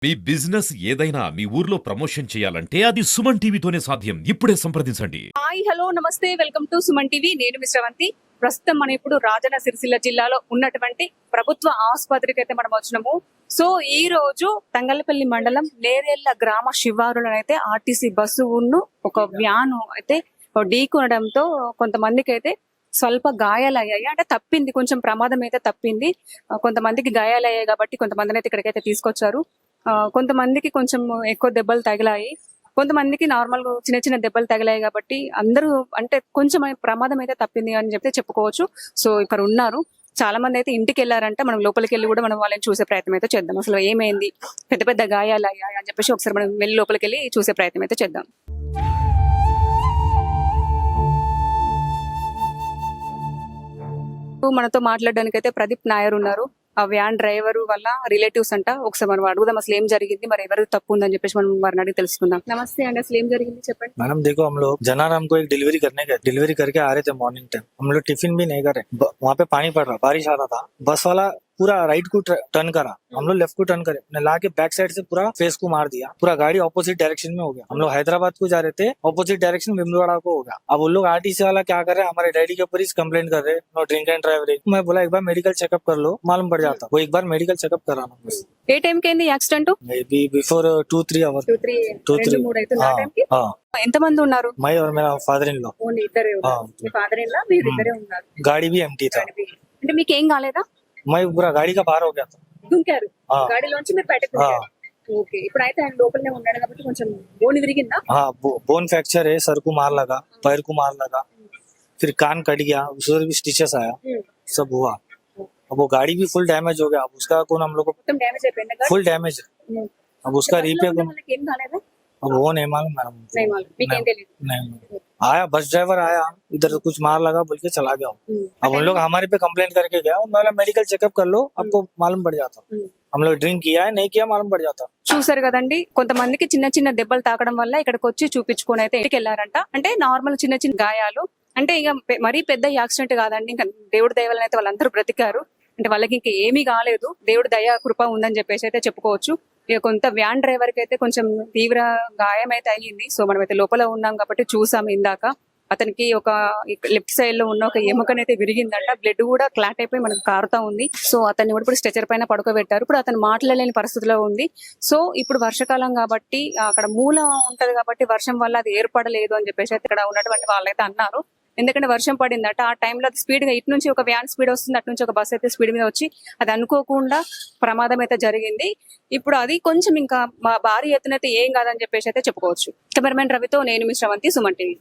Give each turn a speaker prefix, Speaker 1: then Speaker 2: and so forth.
Speaker 1: మీ business ఏదైనా మీ ఊర్లో promotion చేయాలంటే అది సుమన్ టీవీతోనే సాధ్యం. ఇప్పుడే సంప్రదించండి.
Speaker 2: హాయ్ హలో నమస్తే వెల్కమ్ టు సుమన్ టీవీ. నేను మిశ్రవంతి. ప్రస్తుతం మనం ఇప్పుడు రాజన్న సిరిసిల్ల జిల్లాలో ఉన్నటువంటి ప్రభుత్వ ఆసుపత్రికి అయితే మనం వచ్చినాము. సో ఈ రోజు తంగలపల్లి మండలం నేరేళ్ల గ్రామ శివారులనైతే ఆర్టీసీ బస్సు ఒక వ్యాను అయితే ఢీకొనడంతో కొంతమందికి అయితే స్వల్ప గాయాలయ్యాయి. అంటే తప్పింది, కొంచెం ప్రమాదం అయితే తప్పింది. కొంతమందికి గాయాలయ్యాయి కాబట్టి కొంతమందిని అయితే ఇక్కడికైతే తీసుకొచ్చారు. కొంతమందికి కొంచెం ఎక్కువ దెబ్బలు తగిలాయి, కొంతమందికి నార్మల్ చిన్న చిన్న దెబ్బలు తగిలాయి కాబట్టి అందరూ అంటే కొంచెం ప్రమాదం అయితే తప్పింది అని చెప్తే చెప్పుకోవచ్చు. సో ఇక్కడ ఉన్నారు చాలా మంది అయితే ఇంటికి వెళ్ళారంటే మనం లోపలికి వెళ్ళి కూడా మనం వాళ్ళని చూసే ప్రయత్నం అయితే చేద్దాం. అసలు ఏమైంది, పెద్ద పెద్ద గాయాలు అయ్యాయి అని చెప్పేసి ఒకసారి మనం వెళ్ళి లోపలికి వెళ్ళి చూసే ప్రయత్నం అయితే చేద్దాం. మనతో మాట్లాడడానికి అయితే ప్రదీప్ నాయర్ ఉన్నారు. ఆ వ్యాన్ డ్రైవర్ వల్ల రిలేటివ్స్ అంట. ఒకసారి మనం అడుగుదాం అసలు ఏం జరిగింది, మరి ఎవరు తప్పు ఉందని చెప్పేసి మనం వారిని అడిగి తెలుసుకుందాం. నమస్తే అండి, అసలు ఏం జరిగింది చెప్పండి.
Speaker 3: मैडम देखो, हम लोग जनाराम को एक डिलीवरी करके आ रहे थे मॉर्निंग टाइम. हम लोग टिफिन भी नहीं कर रहे, वहाँ पे पानी पड़ रहा, बारिश आ रहा था. बस वाला पूरा राइट को टर्न करा, हम लोग लेफ्ट को टर्न करे, ला के बैक साइड से पूरा फेस को मार दिया. पूरा गाड़ी ऑपोजिट डायरेक्शन में हो गया. हम लोग हैदराबाद को जा रहे थे, ऑपोजिट डायरेक्शन भीमवाड़ा को हो गया. अब उन लोग आरटीसी वाला क्या कर रहे हैं, हमारे डैडी के ऊपर ही कंप्लेंट कर रहे, नो ड्रिंक एंड ड्राइव. मैं बोला एक बार मेडिकल चेकअप कर लो, मालूम पड़ जाता. वो एक बार मेडिकल चेकअप कराना बस.
Speaker 2: ఏ టైం కి అయింది యాక్సిడెంట్?
Speaker 3: Maybe before 2-3 hours.
Speaker 2: 2-3 అవుతుంది. ఆ టైంకి ఎంత మంది ఉన్నారు?
Speaker 3: मैं और मेरा फादर इन लॉ.
Speaker 2: ఓన్లీ ఇద్దరే ఉన్నారు. మీ ఫాదర్ ఇన్ లా మీరు ఇద్దరే ఉన్నారు.
Speaker 3: गाड़ी भी एम्प्टी था.
Speaker 2: అంటే మీకు ఏం కాలేదా?
Speaker 3: मैं पूरा गाड़ी का बाहर हो गया था.
Speaker 2: దుంకారు గాడిలోంచి మీరు బయటకు దుంకారు. ఓకే, ఇప్పుడైతే ఆయన లోపలనే ఉన్నాడు కాబట్టి కొంచెం బోన్ విరిగిందా?
Speaker 3: हाँ, बोन फ्रैक्चर है, सर को मार लगा, पैर को मार लगा, फिर कान कट गया, उसमें भी स्टिचेस आया, सब हुआ. अब वो गाड़ी भी फुल डैमेज हो गया. अब उसका कौन हम लोग को
Speaker 2: మొత్తం డ్యామేజ్ అయిపోయింది గాడి.
Speaker 3: Full damage. अब उसका रिपेयर कौन,
Speaker 2: వాళ్ళకి ఏం కాలేదా?
Speaker 3: अब वो नहीं मालूम मैडम.
Speaker 2: नहीं मालूम, మీకేం తెలియదు.
Speaker 3: नहीं आया, बस ड्राइवर आया, इधर कुछ मार लगा बोल के चला गया. अब उन लोग हमारे पे कंप्लेंट करके गया, उन्होंने मेडिकल चेकअप कर लो, आपको मालूम पड़ जाता. हम लोग ड्रिंक किया है नहीं किया मालूम पड़ जाता.
Speaker 2: చూసారు కదండి, కొంతమందికి చిన్న చిన్న దెబ్బలు తాకడం వల్ల ఇక్కడికి వచ్చి చూపించుకొని అయితే ఇంటికి వెళ్ళారంట. అంటే నార్మల్ చిన్న చిన్న గాయాలు, అంటే ఇక మరీ పెద్ద యాక్సిడెంట్ కాదండి. ఇంకా దేవుడి దయ వలన అయితే వాళ్ళందరూ బ్రతికారు. అంటే వాళ్ళకి ఇంకా ఏమీ కాలేదు, దేవుడి దయ కృప ఉందని చెప్పేసి అయితే చెప్పుకోవచ్చు. ఇక కొంత వ్యాన్ డ్రైవర్ కి అయితే కొంచెం తీవ్ర గాయం అయితే అయ్యింది. సో మనం అయితే లోపల ఉన్నాం కాబట్టి చూసాం ఇందాక. అతనికి ఒక లెఫ్ట్ సైడ్ లో ఉన్న ఒక ఎముకనైతే విరిగిందంట, బ్లడ్ కూడా క్లాట్ అయిపోయి మనకు కారుతా ఉంది. సో అతన్ని కూడా ఇప్పుడు స్ట్రెచర్ పైన పడుకోబెట్టారు. ఇప్పుడు అతను మాట్లాడలేని పరిస్థితిలో ఉంది. సో ఇప్పుడు వర్షాకాలం కాబట్టి అక్కడ మూల ఉంటది కాబట్టి వర్షం వల్ల అది ఏర్పడలేదు అని చెప్పేసి అయితే ఇక్కడ ఉన్నటువంటి వాళ్ళైతే అన్నారు. ఎందుకంటే వర్షం పడిందట, ఆ టైంలో అది స్పీడ్ గా ఇటు నుంచి ఒక వ్యాన్ స్పీడ్ వస్తుంది, అటు నుంచి ఒక బస్ అయితే స్పీడ్ మీద వచ్చి అది అనుకోకుండా ప్రమాదం అయితే జరిగింది. ఇప్పుడు అది కొంచెం ఇంకా భారీ ఎత్తున అయితే ఏం కాదని చెప్పేసి అయితే చెప్పుకోవచ్చు. కెమెరామెన్ రవితో నేను మిశ్రవంతి, సుమన్ టీవీ.